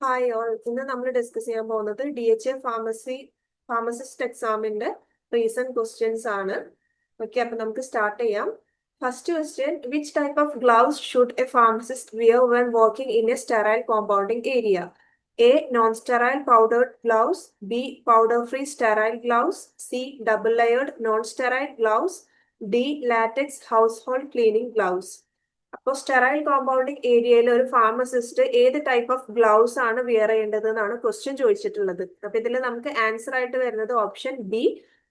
Hi all, ഇന്ന് നമ്മൾ discuss ചെയ്യാൻ പോകുന്നത് DHA ഫാർമസിസ്റ്റ് എക്സാമിന്റെ റീസെന്റ് ക്വസ്റ്റ്യൻസ് ആണ്. ഓക്കെ, അപ്പൊ നമുക്ക് സ്റ്റാർട്ട് ചെയ്യാം. First question: which type of gloves should a pharmacist wear when working in a sterile compounding area? A non sterile powdered gloves, B powder free sterile gloves, C double layered non sterile gloves, D latex household cleaning gloves. അപ്പോൾ sterile compounding ഏരിയയിൽ ഒരു pharmacist ഏത് type of gloves ആണ് wear ചെയ്യേണ്ടത് എന്നാണ് question ചോദിച്ചിട്ടുള്ളത്. അപ്പൊ ഇതിൽ നമുക്ക് ആൻസർ ആയിട്ട് വരുന്നത് option B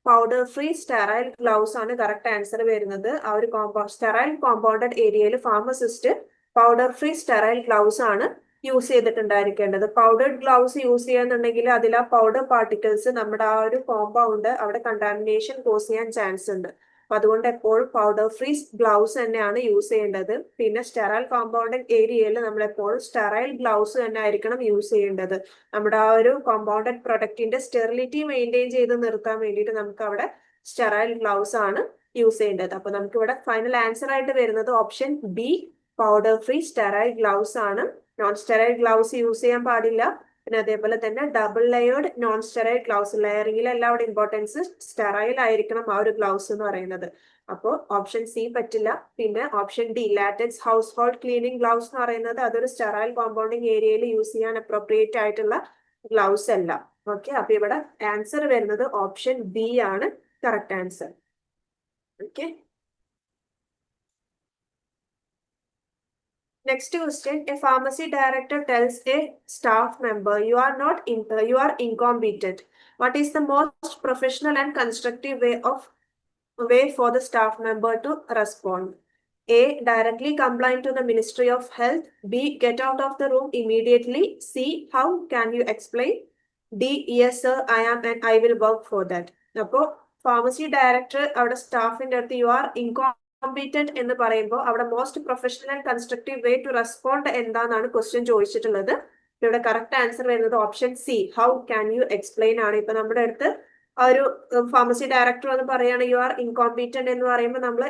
powder free sterile gloves ആണ് കറക്റ്റ് ആൻസർ വരുന്നത്. ആ ഒരു സ്റ്റെറൈൽ കോമ്പൗണ്ടഡ് ഏരിയയിൽ pharmacist powder free sterile gloves ആണ് യൂസ് ചെയ്തിട്ടുണ്ടായിരിക്കേണ്ടത്. പൗഡർഡ് ഗ്ലൗസ് യൂസ് ചെയ്യാന്നുണ്ടെങ്കിൽ അതിൽ ആ പൗഡർ പാർട്ടിക്കിൾസ് നമ്മുടെ ആ ഒരു കോമ്പൗണ്ട് അവിടെ കണ്ടാമിനേഷൻ കോസ് ചെയ്യാൻ ചാൻസ് ഉണ്ട്. അപ്പൊ അതുകൊണ്ട് എപ്പോഴും പൗഡർ ഫ്രീ ഗ്ലൗസ് തന്നെയാണ് യൂസ് ചെയ്യേണ്ടത്. പിന്നെ സ്റ്റെറൈൽ കോമ്പൗണ്ടഡ് ഏരിയയിൽ നമ്മൾ എപ്പോഴും സ്റ്റെറൈൽ ഗ്ലൗസ് തന്നെ ആയിരിക്കണം യൂസ് ചെയ്യേണ്ടത്. നമ്മുടെ ആ ഒരു കോമ്പൗണ്ടഡ് പ്രൊഡക്റ്റിന്റെ സ്റ്റെറിലിറ്റി മെയിൻറ്റെയിൻ ചെയ്ത് നിർത്താൻ വേണ്ടിയിട്ട് നമുക്ക് അവിടെ സ്റ്റെറൈൽ ഗ്ലൗസ് ആണ് യൂസ് ചെയ്യേണ്ടത്. അപ്പൊ നമുക്ക് ഇവിടെ ഫൈനൽ ആൻസർ ആയിട്ട് വരുന്നത് option B powder free sterile gloves ആണ്. നോൺ സ്റ്റെറൈൽ ഗ്ലൗസ് യൂസ് ചെയ്യാൻ പാടില്ല. പിന്നെ അതേപോലെ തന്നെ double layered non sterile gloves, ലെയറിംഗിലല്ല അവിടെ ഇമ്പോർട്ടൻസ്, സ്റ്റെറൈൽ ആയിരിക്കണം ആ ഒരു ഗ്ലൗസ് എന്ന് പറയുന്നത്. അപ്പോൾ ഓപ്ഷൻ സി പറ്റില്ല. പിന്നെ option D latex household cleaning gloves എന്ന് പറയുന്നത് അതൊരു സ്റ്റെറൈൽ കോമ്പൗണ്ടിങ് ഏരിയയിൽ യൂസ് ചെയ്യാൻ അപ്രോപ്രിയേറ്റ് ആയിട്ടുള്ള ഗ്ലൗസ് അല്ല. ഓക്കെ, അപ്പൊ ഇവിടെ ആൻസർ വരുന്നത് ഓപ്ഷൻ ബി ആണ് correct answer. Okay, next question: a pharmacy director tells a staff member, you are incompetent. What is the most professional and constructive way for the staff member to respond? A, directly complain to the Ministry of Health. B, get out of the room immediately. C, how can you explain? D, yes sir, I am and I will work for that. അപ്പോൾ pharmacy director അവിടെ സ്റ്റാഫിന്റെ അടുത്ത് you are incompetent എന്ന് പറയുമ്പോൾ അവിടെ most professional and constructive way to respond എന്താണെന്നാണ് question ചോദിച്ചിട്ടുള്ളത്. ഇവിടെ കറക്റ്റ് ആൻസർ വരുന്നത് option C how can you explain ആണ്. ഇപ്പൊ നമ്മുടെ അടുത്ത് ആ ഒരു ഫാർമസി ഡയറക്ടർ എന്ന് പറയാണ് യു ആർ ഇൻകോമ്പീറ്റന്റ് എന്ന് പറയുമ്പോൾ നമ്മൾ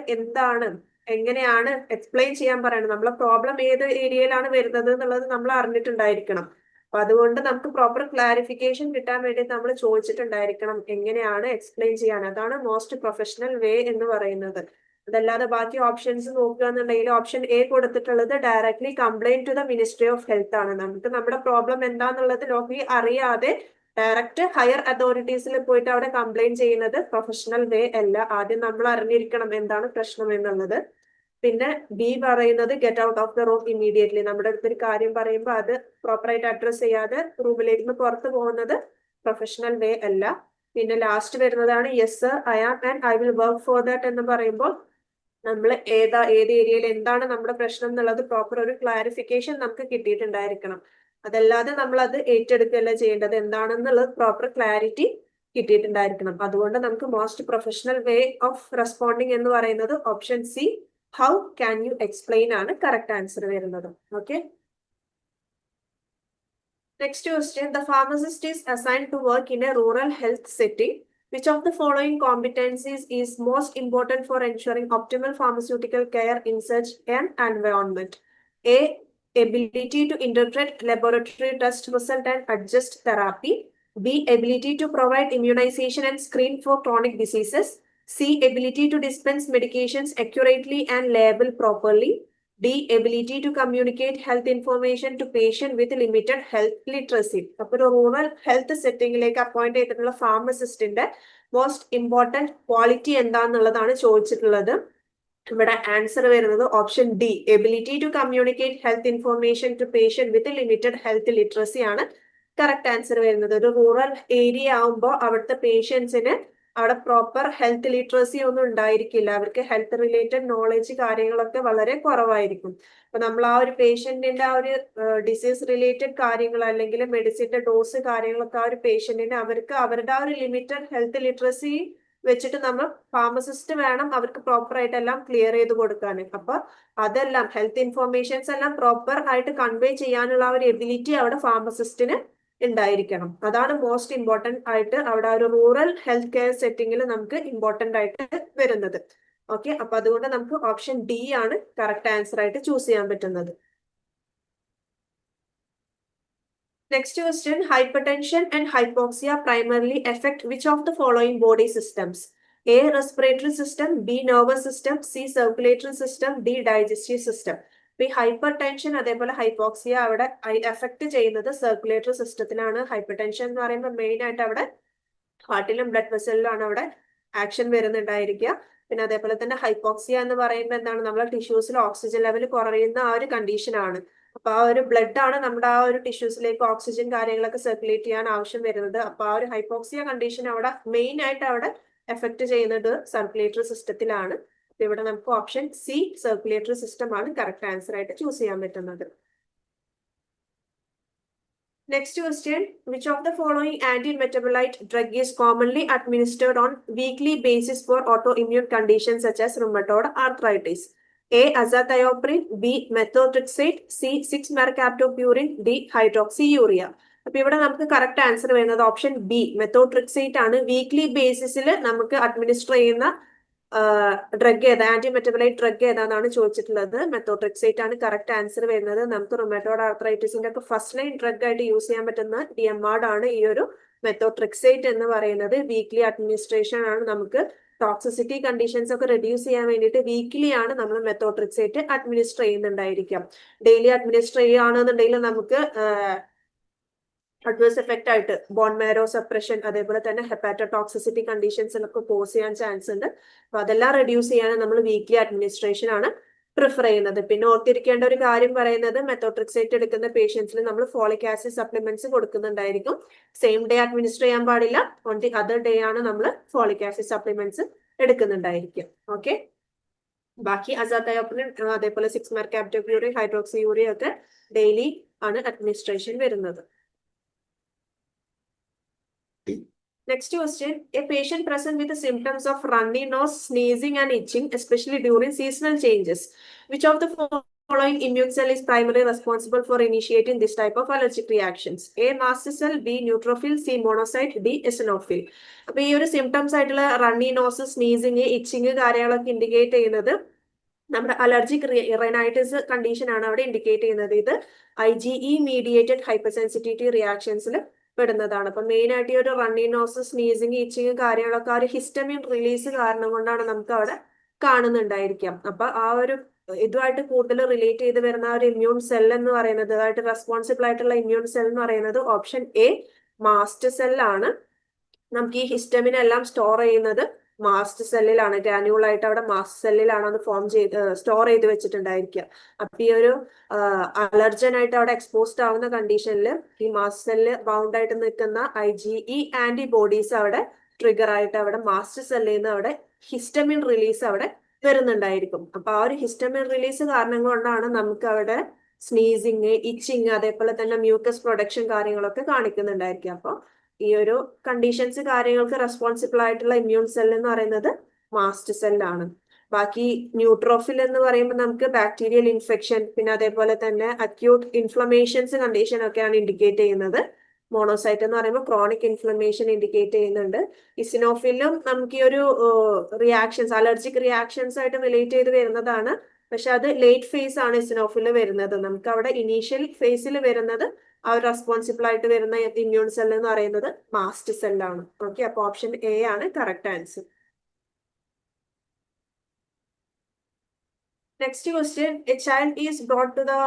എങ്ങനെയാണ് എക്സ്പ്ലെയിൻ ചെയ്യാൻ പറയുന്നത്, നമ്മളെ പ്രോബ്ലം ഏത് ഏരിയയിലാണ് വരുന്നത് എന്നുള്ളത് നമ്മൾ അറിഞ്ഞിട്ടുണ്ടായിരിക്കണം. അപ്പൊ അതുകൊണ്ട് നമുക്ക് പ്രോപ്പർ ക്ലാരിഫിക്കേഷൻ കിട്ടാൻ വേണ്ടി നമ്മൾ ചോദിച്ചിട്ടുണ്ടായിരിക്കണം എങ്ങനെയാണ് എക്സ്പ്ലെയിൻ ചെയ്യാൻ. അതാണ് മോസ്റ്റ് പ്രൊഫഷണൽ വേ എന്ന് പറയുന്നത്. അതല്ലാതെ ബാക്കി ഓപ്ഷൻസ് നോക്കുകയാണെന്നുണ്ടെങ്കിൽ ഓപ്ഷൻ എ കൊടുത്തിട്ടുള്ളത് directly complaint to the ministry of health ആണ്. നമുക്ക് നമ്മുടെ പ്രോബ്ലം എന്താന്നുള്ളത് ലോക്കി അറിയാതെ ഡയറക്റ്റ് ഹയർ അതോറിറ്റീസിൽ പോയിട്ട് അവിടെ കംപ്ലൈന്റ് ചെയ്യുന്നത് പ്രൊഫഷണൽ വേ അല്ല. ആദ്യം നമ്മൾ അറിഞ്ഞിരിക്കണം എന്താണ് പ്രശ്നം എന്നുള്ളത്. പിന്നെ ബി പറയുന്നത് get out of the room immediately. നമ്മുടെ അടുത്തൊരു കാര്യം പറയുമ്പോൾ അത് പ്രോപ്പറായിട്ട് അഡ്രസ് ചെയ്യാതെ റൂമിലേക്ക് നിന്ന് പുറത്തു പോകുന്നത് പ്രൊഫഷണൽ വേ അല്ല. പിന്നെ ലാസ്റ്റ് വരുന്നതാണ് yes sir I am and I will work for that എന്ന് പറയുമ്പോൾ നമ്മൾ ഏത് ഏരിയയിൽ എന്താണ് നമ്മുടെ പ്രശ്നം എന്നുള്ളത് പ്രോപ്പർ ഒരു ക്ലാരിഫിക്കേഷൻ നമുക്ക് കിട്ടിയിട്ടുണ്ടായിരിക്കണം. അതല്ലാതെ നമ്മൾ അത് ഏറ്റെടുക്കുകയല്ല ചെയ്യേണ്ടത്, എന്താണെന്നുള്ളത് പ്രോപ്പർ ക്ലാരിറ്റി കിട്ടിയിട്ടുണ്ടായിരിക്കണം. അതുകൊണ്ട് നമുക്ക് most professional way of responding എന്ന് പറയുന്നത് option C how can you explain ആണ് കറക്റ്റ് ആൻസർ വരുന്നത്. Okay, next question: the pharmacist is assigned to work in a rural health setting. Which of the following competencies is most important for ensuring optimal pharmaceutical care in such an environment? A, ability to interpret laboratory test result and adjust therapy. B, ability to provide immunization and screen for chronic diseases. C, ability to dispense medications accurately and label properly. D, ability to communicate health information to patient with limited health literacy. അപ്പോൾ ഒരു rural health സെറ്റിംഗിലേക്ക് appoint ചെയ്തിട്ടുള്ള ഫാർമസിസ്റ്റിന്റെ most important quality എന്താന്നുള്ളതാണ് ചോദിച്ചിട്ടുള്ളത്. ഇവിടെ answer വരുന്നത് option D ability to communicate health information to patient with limited health literacy ആണ് കറക്റ്റ് ആൻസർ വരുന്നത്. ഒരു റൂറൽ ഏരിയ ആവുമ്പോൾ അവിടുത്തെ പേഷ്യൻസിന് അവിടെ പ്രോപ്പർ ഹെൽത്ത് ലിറ്ററസി ഒന്നും ഉണ്ടായിരിക്കില്ല. അവർക്ക് ഹെൽത്ത് റിലേറ്റഡ് നോളജ് കാര്യങ്ങളൊക്കെ വളരെ കുറവായിരിക്കും. അപ്പൊ നമ്മൾ ആ ഒരു പേഷ്യന്റിന്റെ ആ ഒരു ഡിസീസ് റിലേറ്റഡ് കാര്യങ്ങൾ അല്ലെങ്കിൽ മെഡിസിന്റെ ഡോസ് കാര്യങ്ങളൊക്കെ ആ ഒരു പേഷ്യന്റിന് അവർക്ക് അവരുടെ ആ ഒരു ലിമിറ്റഡ് ഹെൽത്ത് ലിറ്ററസി വെച്ചിട്ട് നമ്മൾ ഫാർമസിസ്റ്റ് വേണം അവർക്ക് പ്രോപ്പർ ആയിട്ട് എല്ലാം ക്ലിയർ ചെയ്ത് കൊടുക്കാൻ. അപ്പൊ അതെല്ലാം ഹെൽത്ത് ഇൻഫർമേഷൻസ് എല്ലാം പ്രോപ്പർ ആയിട്ട് കൺവേ ചെയ്യാനുള്ള ആ ഒരു എബിലിറ്റി അവിടെ ഫാർമസിസ്റ്റിന് ഉണ്ടായിരിക്കണം. അതാണ് മോസ്റ്റ് ഇമ്പോർട്ടന്റ് ആയിട്ട് അവിടെ ഒരു റൂറൽ ഹെൽത്ത് കെയർ സെറ്റിംഗിൽ നമുക്ക് ഇമ്പോർട്ടന്റ് ആയിട്ട് വരുന്നത്. ഓക്കെ, അപ്പൊ അതുകൊണ്ട് നമുക്ക് ഓപ്ഷൻ ഡി ആണ് കറക്റ്റ് ആൻസർ ആയിട്ട് ചൂസ് ചെയ്യാൻ പറ്റുന്നത്. Next question, hypertension and hypoxia primarily affect which of the following body systems? A. Respiratory system, B. Nervous system, C. Circulatory system, D. Digestive system. ഈ hyper tension അതേപോലെ hypoxia അവിടെ effect ചെയ്യുന്നത് circulatory സിസ്റ്റത്തിലാണ്. Hyper tension എന്ന് പറയുമ്പോൾ main ആയിട്ട് അവിടെ ഹാർട്ടിലും blood വെസലിലാണ് അവിടെ action വരുന്നുണ്ടായിരിക്കുക. പിന്നെ അതേപോലെ തന്നെ ഹൈപ്പോക്സിയ എന്ന് പറയുമ്പോൾ എന്താണ്, നമ്മുടെ ടിഷ്യൂസിൽ ഓക്സിജൻ ലെവൽ കുറയുന്ന ആ ഒരു കണ്ടീഷനാണ്. അപ്പൊ ആ ഒരു ബ്ലഡ് ആണ് നമ്മുടെ ആ ഒരു ടിഷ്യൂസിലേക്ക് ഓക്സിജൻ കാര്യങ്ങളൊക്കെ സർക്കുലേറ്റ് ചെയ്യാൻ ആവശ്യം വരുന്നത്. അപ്പൊ ആ ഒരു ഹൈപ്പോക്സിയ കണ്ടീഷൻ അവിടെ മെയിൻ ആയിട്ട് അവിടെ എഫക്ട് ചെയ്യുന്നത് സർക്കുലേറ്ററി സിസ്റ്റത്തിലാണ്. അപ്പൊ ഇവിടെ നമുക്ക് ഓപ്ഷൻ സി സർക്കുലേറ്ററി സിസ്റ്റം ആണ് കറക്റ്റ് ആൻസർ ആയിട്ട് ചൂസ് ചെയ്യാൻ പറ്റുന്നത്. Next question, which of the following anti-metabolite drug is commonly administered on weekly basis for autoimmune conditions such as rheumatoid arthritis? A. Azathioprine, B. Methotrexate, C. 6-mercaptopurine, D. Hydroxyurea. അപ്പൊ ഇവിടെ നമുക്ക് correct answer വരുന്നത് option B മെത്തോട്രിക്സേറ്റ് ആണ്. Weekly ബേസിസിൽ നമുക്ക് administer ചെയ്യുന്ന drug ഏതാ, anti മെറ്റബലൈറ്റ് drug ഏതാണെന്നാണ് ചോദിച്ചിട്ടുള്ളത്. മെത്തോട്രിക്സേറ്റ് ആണ് കറക്റ്റ് ആൻസർ വരുന്നത്. നമുക്ക് റൊമാറ്റോയിഡ് ആർത്രൈറ്റിസിന്റെ ഒക്കെ ഫസ്റ്റ് ലൈൻ ഡ്രഗ് ആയിട്ട് യൂസ് ചെയ്യാൻ പറ്റുന്ന DMARD ആണ് ഈ ഒരു മെത്തോട്രിക്സേറ്റ് എന്ന് പറയുന്നത്. വീക്ക്ലി അഡ്മിനിസ്ട്രേഷൻ ആണ്. നമുക്ക് ടോക്സിസിറ്റി കണ്ടീഷൻസ് ഒക്കെ റെഡ്യൂസ് ചെയ്യാൻ വേണ്ടിയിട്ട് വീക്ക്ലി ആണ് നമ്മൾ മെത്തോട്രിക്സേറ്റ് അഡ്മിനിസ്റ്റർ ചെയ്യുന്നുണ്ടായിരിക്കാം. ഡെയിലി അഡ്മിനിസ്റ്റർ ചെയ്യുകയാണെന്നുണ്ടെങ്കിൽ നമുക്ക് അഡ്വേഴ്സ് എഫക്റ്റ് ആയിട്ട് ബോൺ മാരോ സപ്രഷൻ അതേപോലെ തന്നെ ഹെപ്പാറ്റോടോക്സിസിറ്റി കണ്ടീഷൻസിലൊക്കെ പോസ് ചെയ്യാൻ ചാൻസ് ഉണ്ട്. അപ്പൊ അതെല്ലാം റെഡ്യൂസ് ചെയ്യാൻ നമ്മൾ വീക്ക്ലി അഡ്മിനിസ്ട്രേഷൻ ആണ് പ്രിഫർ ചെയ്യുന്നത്. പിന്നെ ഓർത്തിരിക്കേണ്ട ഒരു കാര്യം പറയുന്നത് മെത്തോട്രിക്സേറ്റ് എടുക്കുന്ന പേഷ്യൻസിന് നമ്മൾ ഫോളിക് ആസിഡ് സപ്ലിമെന്റ്സ് കൊടുക്കുന്നുണ്ടായിരിക്കും. സെയിം ഡേ അഡ്മിനിസ്റ്റർ ചെയ്യാൻ പാടില്ല. ഓൺ ദി അതർ ഡേ ആണ് നമ്മൾ ഫോളിക് ആസിഡ് സപ്ലിമെന്റ്സ് എടുക്കുന്നുണ്ടായിരിക്കും. ഓക്കെ, ബാക്കി അസാതയോപ്രിൻ അതേപോലെ 6-mercaptopurine ഹൈഡ്രോക്സിയൂറിയ ഒക്കെ ഡെയിലി ആണ് അഡ്മിനിസ്ട്രേഷൻ വരുന്നത്. Next question, a patient present with the symptoms of runny nose, sneezing and itching, especially during seasonal changes. Which of the following immune cell is primarily responsible for initiating this type of allergic reactions? A. mast cell, B. neutrophil, C. monocyte, D. eosinophil. അപ്പൊ ഈ ഒരു symptoms ആയിട്ടുള്ള runny nose, sneezing, etching കാര്യങ്ങളൊക്കെ indicate ചെയ്യുന്നത് നമ്മുടെ allergic rhinitis condition ആണ് അവിടെ indicate ചെയ്യുന്നത്. ഇത് IgE മീഡിയേറ്റഡ് ഹൈപ്പർ സെൻസിറ്റിവിറ്റി റിയാക്ഷൻസിൽ പെടുന്നതാണ്. അപ്പൊ മെയിൻ ആയിട്ട് ഈ ഒരു റണ്ണി നോസ്, സ്നീസിങ്, ഈച്ചിങ് കാര്യങ്ങളൊക്കെ ആ ഒരു ഹിസ്റ്റമിൻ റിലീസ് കാരണം കൊണ്ടാണ് നമുക്ക് അവിടെ കാണുന്നുണ്ടായിരിക്കാം. അപ്പൊ ആ ഒരു ഇതുമായിട്ട് കൂടുതൽ റിലേറ്റ് ചെയ്ത് വരുന്ന ആ ഒരു ഇമ്മ്യൂൺ സെൽ എന്ന് പറയുന്നത്, അതായിട്ട് റെസ്പോൺസിബിൾ ആയിട്ടുള്ള ഇമ്മ്യൂൺ സെൽ എന്ന് പറയുന്നത് ഓപ്ഷൻ എ മാസ്റ്റ് സെല്ലാണ്. നമുക്ക് ഈ ഹിസ്റ്റമിൻ എല്ലാം സ്റ്റോർ ചെയ്യുന്നത് മാസ്റ്റ് സെല്ലിലാണ്. ഗ്രാനുവലായിട്ട് അവിടെ മാസ്റ്റ് സെല്ലിലാണ് അത് ഫോം ചെയ്ത് സ്റ്റോർ ചെയ്ത് വെച്ചിട്ടുണ്ടായിരിക്കുക. അപ്പൊ ഈ ഒരു അലർജൻ ആയിട്ട് അവിടെ എക്സ്പോസ്ഡ് ആവുന്ന കണ്ടീഷനിൽ ഈ മാസ്റ്റ് സെല്ല് ബൗണ്ട് ആയിട്ട് നിൽക്കുന്ന IgE ആന്റിബോഡീസ് അവിടെ ട്രിഗർ ആയിട്ട് അവിടെ മാസ്റ്റ് സെല്ലിൽ നിന്ന് അവിടെ ഹിസ്റ്റമിൻ റിലീസ് അവിടെ വരുന്നുണ്ടായിരിക്കും. അപ്പൊ ആ ഒരു ഹിസ്റ്റമിൻ റിലീസ് കാരണം കൊണ്ടാണ് നമുക്ക് അവിടെ സ്നീസിങ്, ഇച്ചിങ് അതേപോലെ തന്നെ മ്യൂക്കസ് പ്രൊഡക്ഷൻ കാര്യങ്ങളൊക്കെ കാണിക്കുന്നുണ്ടായിരിക്കും. അപ്പൊ ഈ ഒരു കണ്ടീഷൻസ് കാര്യങ്ങൾക്ക് റെസ്പോൺസിബിൾ ആയിട്ടുള്ള ഇമ്മ്യൂൺ സെൽ എന്ന് പറയുന്നത് മാസ്റ്റ് സെല്ലാണ്. ബാക്കി ന്യൂട്രോഫിൽ എന്ന് പറയുമ്പോൾ നമുക്ക് ബാക്ടീരിയൽ ഇൻഫെക്ഷൻ പിന്നെ അതേപോലെ തന്നെ അക്യൂട്ട് ഇൻഫ്ലമേഷൻസ് കണ്ടീഷൻ ഒക്കെയാണ് ഇൻഡിക്കേറ്റ് ചെയ്യുന്നത്. മോണോസൈറ്റ് എന്ന് പറയുമ്പോൾ ക്രോണിക് ഇൻഫ്ലമേഷൻ ഇൻഡിക്കേറ്റ് ചെയ്യുന്നുണ്ട്. ഇസിനോഫിലും നമുക്ക് ഈ ഒരു റിയാക്ഷൻസ് അലർജിക് റിയാക്ഷൻസ് ആയിട്ട് റിലേറ്റ് ചെയ്ത് വരുന്നതാണ്. പക്ഷെ അത് ലേറ്റ് ഫേസ് ആണ് ഇസിനോഫിൽ വരുന്നത്. നമുക്ക് അവിടെ ഇനീഷ്യൽ ഫേസിൽ വരുന്നത് ആ ഒരു റെസ്പോൺസിബിൾ ആയിട്ട് വരുന്ന ഇമ്മ്യൂൺ സെൽ എന്ന് പറയുന്നത് മാസ്റ്റ് സെല്ലാണ്. ഓക്കെ, അപ്പൊ ഓപ്ഷൻ എ ആണ് correct answer. Next question, a child is brought to the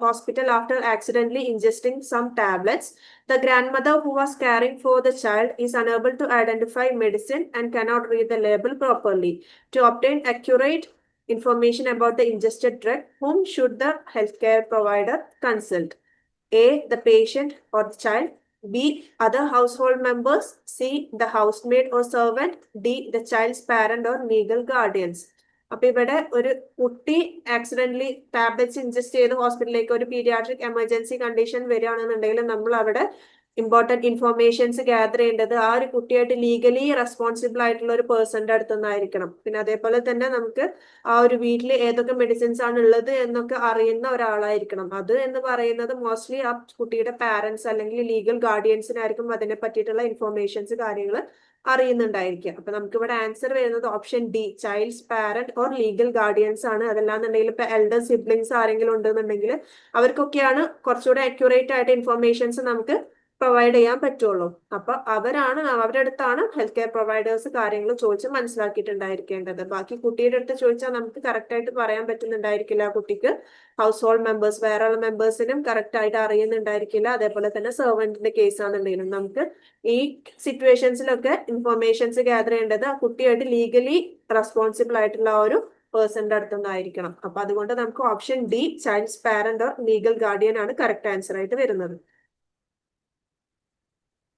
hospital after accidentally ingesting some tablets. The grandmother who was caring for the child is unable to identify medicine and cannot read the label properly. To obtain accurate information about the ingested drug, whom should the healthcare provider consult? A. the patient or the child, B. other household members, C. the housemaid or servant, D. the child's parent or legal guardians. അപ്പൊ ഇവിടെ ഒരു കുട്ടി accidentally tablets ingest ചെയ്ത് ഹോസ്പിറ്റലിലേക്ക് ഒരു paediatric emergency condition വരികയാണെന്നുണ്ടെങ്കിൽ നമ്മൾ അവിടെ ഇമ്പോർട്ടന്റ് ഇൻഫോർമേഷൻസ് ഗ്യാദർ ചെയ്യേണ്ടത് ആ ഒരു കുട്ടിയായിട്ട് ലീഗലി റെസ്പോൺസിബിൾ ആയിട്ടുള്ള ഒരു പേഴ്സന്റെ അടുത്തുനിന്നായിരിക്കണം. പിന്നെ അതേപോലെ തന്നെ നമുക്ക് ആ ഒരു വീട്ടിൽ ഏതൊക്കെ മെഡിസിൻസ് ആണ് ഉള്ളത് എന്നൊക്കെ അറിയുന്ന ഒരാളായിരിക്കണം. അത് എന്ന് പറയുന്നത് മോസ്റ്റ്ലി ആ കുട്ടിയുടെ പാരന്റ്സ് അല്ലെങ്കിൽ ലീഗൽ ഗാർഡിയൻസിനായിരിക്കും അതിനെ പറ്റിയിട്ടുള്ള ഇൻഫോർമേഷൻസ് കാര്യങ്ങൾ അറിയുന്നുണ്ടായിരിക്കുക. അപ്പൊ നമുക്ക് ഇവിടെ ആൻസർ വരുന്നത് option D, child's parent or legal guardians ആണ്. അതല്ലാന്നുണ്ടെങ്കിൽ ഇപ്പൊ എൽഡർ സിബ്ലിങ്സ് ആരെങ്കിലും ഉണ്ടെന്നുണ്ടെങ്കിൽ അവർക്കൊക്കെയാണ് കുറച്ചുകൂടെ അക്യുറേറ്റ് ആയിട്ട് ഇൻഫർമേഷൻസ് നമുക്ക് പ്രൊവൈഡ് ചെയ്യാൻ പറ്റുള്ളൂ. അപ്പൊ അവരുടെ അടുത്താണ് ഹെൽത്ത് കെയർ പ്രൊവൈഡേഴ്സ് കാര്യങ്ങൾ ചോദിച്ച് മനസ്സിലാക്കിയിട്ടുണ്ടായിരിക്കേണ്ടത്. ബാക്കി കുട്ടിയുടെ അടുത്ത് ചോദിച്ചാൽ നമുക്ക് കറക്റ്റ് ആയിട്ട് പറയാൻ പറ്റുന്നുണ്ടായിരിക്കില്ല. കുട്ടിക്ക് ഹൗസ് ഹോൾഡ് മെമ്പേഴ്സ് വേറെയുള്ള മെമ്പേഴ്സിനും കറക്റ്റ് ആയിട്ട് അറിയുന്നുണ്ടായിരിക്കില്ല. അതേപോലെ തന്നെ സെർവന്റിന്റെ കേസ് ആണെന്നുണ്ടെങ്കിലും നമുക്ക് ഈ സിറ്റുവേഷൻസിലൊക്കെ ഇൻഫർമേഷൻസ് ഗ്യാദർ ചെയ്യേണ്ടത് ആ കുട്ടിയായിട്ട് ലീഗലി റെസ്പോൺസിബിൾ ആയിട്ടുള്ള ഒരു പേഴ്സന്റെ അടുത്തുനിന്നായിരിക്കണം. അപ്പൊ അതുകൊണ്ട് നമുക്ക് option D, child's parent or legal guardian ആണ് കറക്റ്റ് ആൻസർ ആയിട്ട് വരുന്നത്.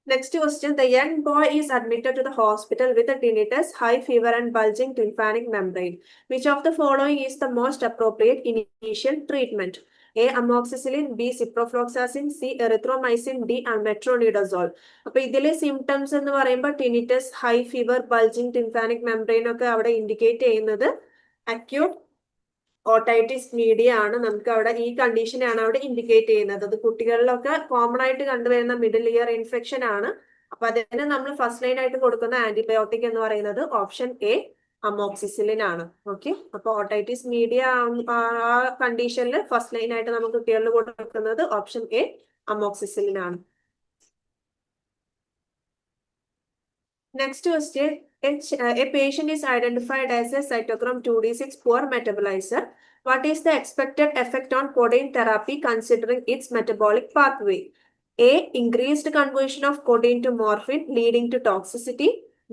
Next question, the young boy is admitted to the hospital with a tinnitus, high fever and bulging tympanic membrane. Which of the following is the most appropriate initial treatment? A. Amoxicillin, B. Ciprofloxacin, C. Erythromycin, D. Metronidazole. അപ്പൊ ഇതിലെ symptoms എന്ന് പറയുമ്പോൾ tinnitus, high fever, bulging tympanic membrane ഒക്കെ അവിടെ indicate ചെയ്യുന്നത് acute otitis media ആണ്. നമുക്ക് അവിടെ ഈ കണ്ടീഷനാണ് അവിടെ ഇൻഡിക്കേറ്റ് ചെയ്യുന്നത്. അത് കുട്ടികളിലൊക്കെ കോമൺ ആയിട്ട് കണ്ടുവരുന്ന മിഡിൽ ഇയർ ഇൻഫെക്ഷൻ ആണ്. അപ്പൊ അതിന് നമ്മൾ ഫസ്റ്റ് ലൈൻ ആയിട്ട് കൊടുക്കുന്ന ആന്റിബയോട്ടിക് എന്ന് പറയുന്നത് ഓപ്ഷൻ എ, അമോക്സിസിലിൻ ആണ്. ഓക്കെ, അപ്പൊ ഓട്ടൈറ്റിസ് മീഡിയ ആ കണ്ടീഷനിൽ ഫസ്റ്റ് ലൈൻ ആയിട്ട് നമുക്ക് കുട്ടികളിൽ കൊടുക്കുന്നത് ഓപ്ഷൻ എ, അമോക്സിസിലിൻ ആണ്. Next question, a patient is identified as a cytochrome 2d6 poor metabolizer. What is the expected effect on codeine therapy considering its metabolic pathway? A. Increased conversion of codeine to morphine leading to toxicity.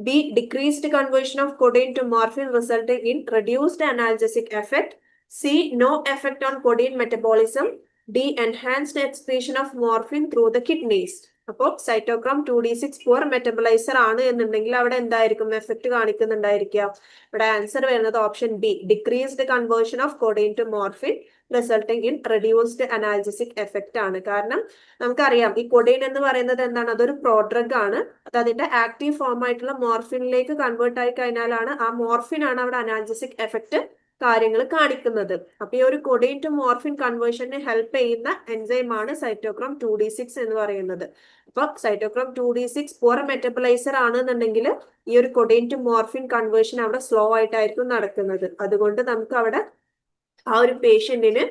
B. Decreased conversion of codeine to morphine resulting in reduced analgesic effect. C. No effect on codeine metabolism. D. Enhanced excretion of morphine through the kidneys. അപ്പോൾ cytochrome 2d6 poor metaboliser ആണ് എന്നുണ്ടെങ്കിൽ അവിടെ എന്തായിരിക്കും effect കാണിക്കുന്നുണ്ടായിരിക്കുക? ഇവിടെ answer വരുന്നത് option B, decreased conversion of codeine to morphine resulting in reduced analgesic effect ആണ്. കാരണം നമുക്കറിയാം ഈ കൊഡെയിൻ എന്ന് പറയുന്നത് എന്താണ്? അതൊരു പ്രോഡ്രഗ് ആണ്. അത് അതിന്റെ ആക്റ്റീവ് ഫോം ആയിട്ടുള്ള മോർഫിനിലേക്ക് കൺവേർട്ട് ആയി കഴിഞ്ഞാലാണ് ആ മോർഫിൻ ആണ് അവിടെ അനാൽജസിക് എഫക്റ്റ് കാര്യങ്ങൾ കാണിക്കുന്നത്. അപ്പൊ ഈ ഒരു കൊഡെയിൻ ടു മോർഫിൻ കൺവേർഷനെ ഹെൽപ്പ് ചെയ്യുന്ന എൻസൈമാണ് സൈറ്റോക്രോം 2d6 എന്ന് പറയുന്നത്. അപ്പൊ സൈറ്റോക്രോം 2d6 പുവർ മെറ്റബലൈസർ ആണെന്നുണ്ടെങ്കിൽ ഈ ഒരു കൊഡെയിൻ ടു മോർഫിൻ കൺവേർഷൻ അവിടെ സ്ലോ ആയിട്ടായിരിക്കും നടക്കുന്നത്. അതുകൊണ്ട് നമുക്ക് അവിടെ ആ ഒരു പേഷ്യന്റിന്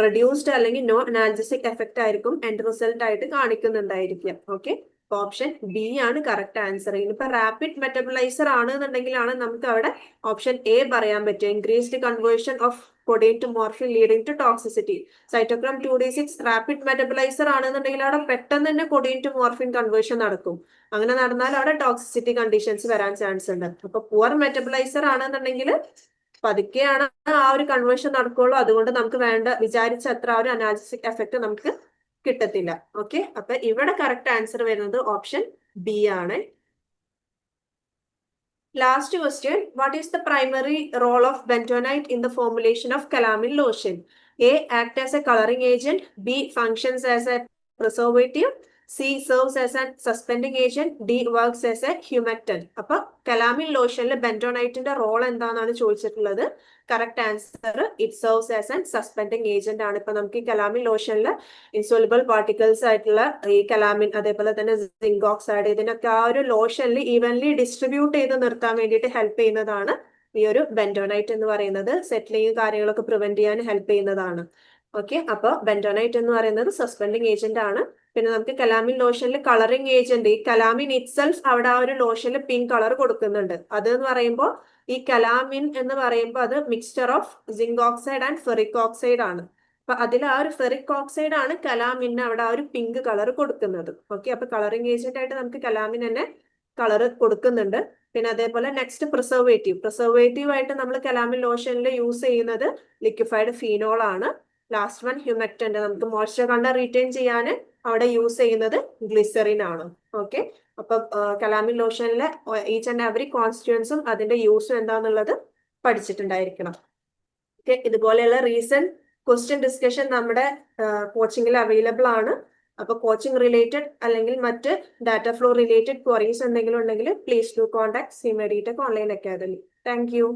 റെഡ്യൂസ്ഡ് അല്ലെങ്കിൽ നോ അനാൽജസിക് എഫക്റ്റ് ആയിരിക്കും എൻഡ് റിസൾട്ട് ആയിട്ട് കാണിക്കുന്നുണ്ടായിരിക്കുക. ഓക്കെ, ഓപ്ഷൻ ബി ആണ് കറക്റ്റ് ആൻസർ. ഇനിയിപ്പോ റാപ്പിഡ് മെറ്റബലൈസർ ആണെന്നുണ്ടെങ്കിലാണ് നമുക്ക് അവിടെ ഓപ്ഷൻ എ പറയാൻ പറ്റുക, increased conversion of codeine to morphine leading to toxicity. Cytochrome 2d6 rapid metaboliser ആണെന്നുണ്ടെങ്കിൽ അവിടെ പെട്ടെന്ന് തന്നെ കൊഡെയിൻ ടു മോർഫിൻ കൺവേർഷൻ നടക്കും. അങ്ങനെ നടന്നാൽ അവിടെ ടോക്സിസിറ്റി കണ്ടീഷൻസ് വരാൻ ചാൻസ് ഉണ്ട്. അപ്പൊ പുവർ മെറ്റബലൈസർ ആണെന്നുണ്ടെങ്കിൽ പതുക്കെയാണ് ആ ഒരു കൺവേർഷൻ നടക്കുള്ളൂ. അതുകൊണ്ട് നമുക്ക് വിചാരിച്ച അത്ര ആ ഒരു അനാൽജസിക് എഫക്ട് നമുക്ക് കിട്ടത്തില്ല. ഓക്കെ, അപ്പൊ ഇവിടെ കറക്റ്റ് ആൻസർ വരുന്നത് ഓപ്ഷൻ ബി ആണ്. Last question, what is the primary role of bentonite in the formulation of calamine lotion? A. Act as a colouring agent. B. Functions as a preservative. C. Serves as a suspending agent. D. Works as a humectant. അപ്പൊ calamine ലോഷനിൽ ബെൻറ്റോനൈറ്റിന്റെ role എന്താണെന്നാണ് ചോദിച്ചിട്ടുള്ളത്. Correct answer it serves as an suspending agent ആണ്. ഇപ്പൊ നമുക്ക് ഈ calamine ലോഷനിൽ insoluble particles ആയിട്ടുള്ള ഈ കലാമിൻ, അതേപോലെ തന്നെ സിങ്ക് ഓക്സൈഡ്, ഇതിനൊക്കെ ആ ഒരു ലോഷനിൽ ഈവൻലി ഡിസ്ട്രിബ്യൂട്ട് ചെയ്ത് നിർത്താൻ വേണ്ടിയിട്ട് ഹെൽപ്പ് ചെയ്യുന്നതാണ് ഈ ഒരു ബെൻറ്റോനൈറ്റ് എന്ന് പറയുന്നത്. സെറ്റിലിംഗ് കാര്യങ്ങളൊക്കെ പ്രിവെന്റ് ചെയ്യാൻ ഹെൽപ്പ് ചെയ്യുന്നതാണ്. ഓക്കെ, അപ്പൊ ബെൻറ്റോനൈറ്റ് എന്ന് പറയുന്നത് സസ്പെൻഡിങ് ഏജന്റ് ആണ്. പിന്നെ നമുക്ക് കലാമിൻ ലോഷനിൽ കളറിംഗ് ഏജന്റ്, ഈ കലാമിൻ ഇറ്റ്സെൽഫ് അവിടെ ആ ഒരു ലോഷനിൽ പിങ്ക് കളർ കൊടുക്കുന്നുണ്ട്. അത് എന്ന് പറയുമ്പോൾ ഈ കലാമിൻ എന്ന് പറയുമ്പോൾ അത് mixture of zinc oxide and ferric oxide ആണ്. അപ്പൊ അതിൽ ആ ഒരു ഫെറിക് ഓക്സൈഡ് ആണ് കലാമിന് അവിടെ ആ ഒരു പിങ്ക് കളർ കൊടുക്കുന്നത്. ഓക്കെ, അപ്പൊ കളറിംഗ് ഏജന്റ് ആയിട്ട് നമുക്ക് കലാമിൻ തന്നെ കളർ കൊടുക്കുന്നുണ്ട്. പിന്നെ അതേപോലെ നെക്സ്റ്റ് പ്രിസർവേറ്റീവ് ആയിട്ട് നമ്മൾ കലാമിൻ ലോഷനിൽ യൂസ് ചെയ്യുന്നത് ലിക്വിഫൈഡ് ഫീനോൾ ആണ്. ലാസ്റ്റ് വൺ ഹ്യൂമക്ടന്റ്, നമുക്ക് മോയ്സ്ചർ കണ്ടന്റ് റീറ്റെയിൻ ചെയ്യാൻ അവിടെ യൂസ് ചെയ്യുന്നത് ഗ്ലിസറിൻ ആണ്. ഓക്കെ, അപ്പൊ കലാമിൻ ലോഷനിലെ ഈച്ച് ആൻഡ് എവറി കോൺസ്റ്റിറ്റ്യുവൻസും അതിന്റെ യൂസും എന്താന്നുള്ളത് പഠിച്ചിട്ടുണ്ടായിരിക്കണം. ഓക്കെ, ഇതുപോലെയുള്ള റീസെന്റ് ക്വസ്റ്റ്യൻ ഡിസ്കഷൻ നമ്മുടെ കോച്ചിങ്ങിൽ അവൈലബിൾ ആണ്. അപ്പൊ കോച്ചിങ് റിലേറ്റഡ് അല്ലെങ്കിൽ മറ്റ് ഡാറ്റ ഫ്ലോ റിലേറ്റഡ് ക്വറീസ് എന്തെങ്കിലും ഉണ്ടെങ്കിൽ please do contact CMA D Tech online academy. Thank U.